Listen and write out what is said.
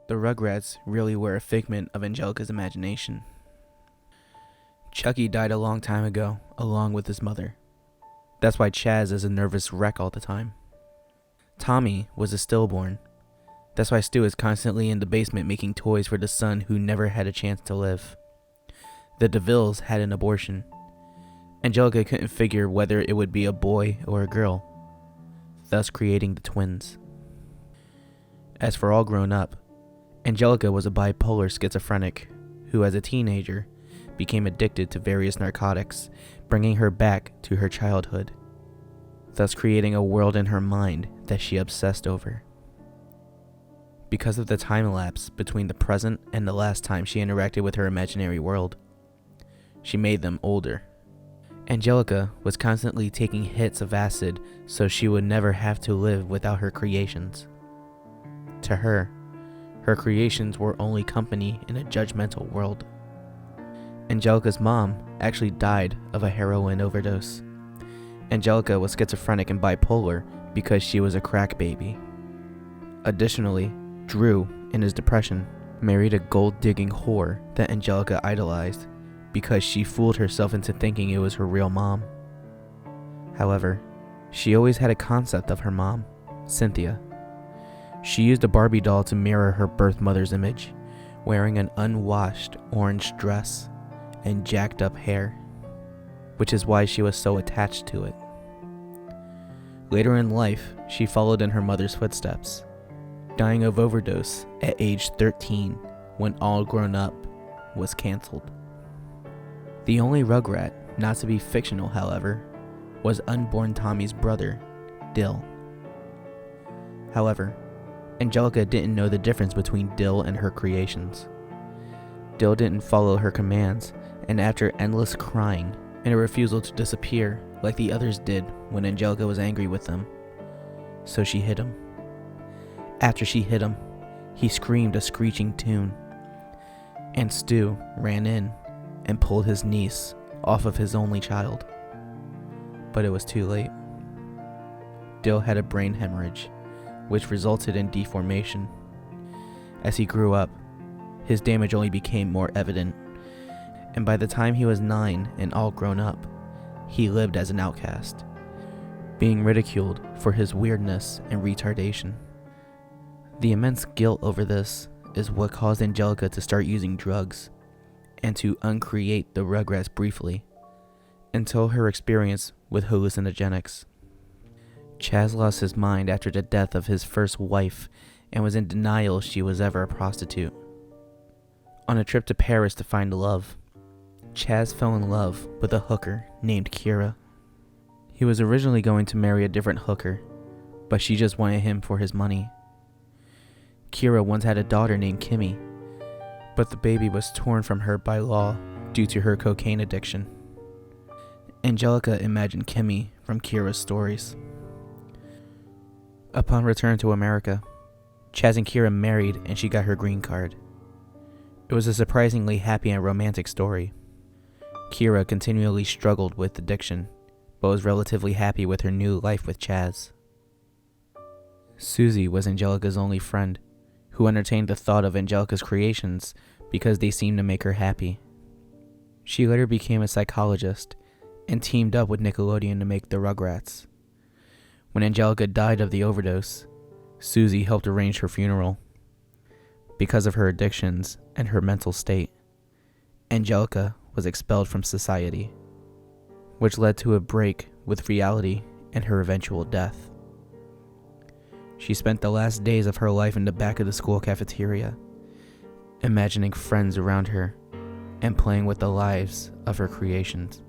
The Rugrats really were a figment of Angelica's imagination. Chucky died a long time ago, along with his mother. That's why Chaz is a nervous wreck all the time. Tommy was a stillborn. That's why Stu is constantly in the basement making toys for the son who never had a chance to live. The DeVilles had an abortion. Angelica couldn't figure whether it would be a boy or a girl, thus creating the twins. As for all grown up, Angelica was a bipolar schizophrenic who, as a teenager, became addicted to various narcotics, bringing her back to her childhood, thus creating a world in her mind that she obsessed over. Because of the time lapse between the present and the last time she interacted with her imaginary world, she made them older. Angelica was constantly taking hits of acid so she would never have to live without her creations. To her creations were only company in a judgmental world. Angelica's mom actually died of a heroin overdose. Angelica was schizophrenic and bipolar because she was a crack baby. Additionally, Drew, in his depression, married a gold-digging whore that Angelica idolized because she fooled herself into thinking it was her real mom. However, she always had a concept of her mom, Cynthia. She used a Barbie doll to mirror her birth mother's image, wearing an unwashed orange dress and jacked up hair, which is why she was so attached to it. Later in life, she followed in her mother's footsteps, dying of overdose at age 13 when All Grown Up was canceled. The only Rugrat not to be fictional, however, was unborn Tommy's brother, Dill. However, Angelica didn't know the difference between Dill and her creations. Dill didn't follow her commands, and after endless crying and a refusal to disappear like the others did when Angelica was angry with them, so she hit him. After she hit him, he screamed a screeching tune, and Stu ran in and pulled his niece off of his only child. But it was too late. Dill had a brain hemorrhage, which resulted in deformation. As he grew up, his damage only became more evident, and by the time he was 9 and all grown up, he lived as an outcast, being ridiculed for his weirdness and retardation. The immense guilt over this is what caused Angelica to start using drugs and to uncreate the Rugrats briefly, until her experience with hallucinogenics. Chaz lost his mind after the death of his first wife and was in denial she was ever a prostitute. On a trip to Paris to find love, Chaz fell in love with a hooker named Kira. He was originally going to marry a different hooker, but she just wanted him for his money. Kira once had a daughter named Kimmy, but the baby was torn from her by law due to her cocaine addiction. Angelica imagined Kimmy from Kira's stories. Upon return to America, Chaz and Kira married and she got her green card. It was a surprisingly happy and romantic story. Kira continually struggled with addiction, but was relatively happy with her new life with Chaz. Susie was Angelica's only friend, who entertained the thought of Angelica's creations because they seemed to make her happy. She later became a psychologist and teamed up with Nickelodeon to make the Rugrats. When Angelica died of the overdose, Susie helped arrange her funeral. Because of her addictions and her mental state, Angelica was expelled from society, which led to a break with reality and her eventual death. She spent the last days of her life in the back of the school cafeteria, imagining friends around her and playing with the lives of her creations.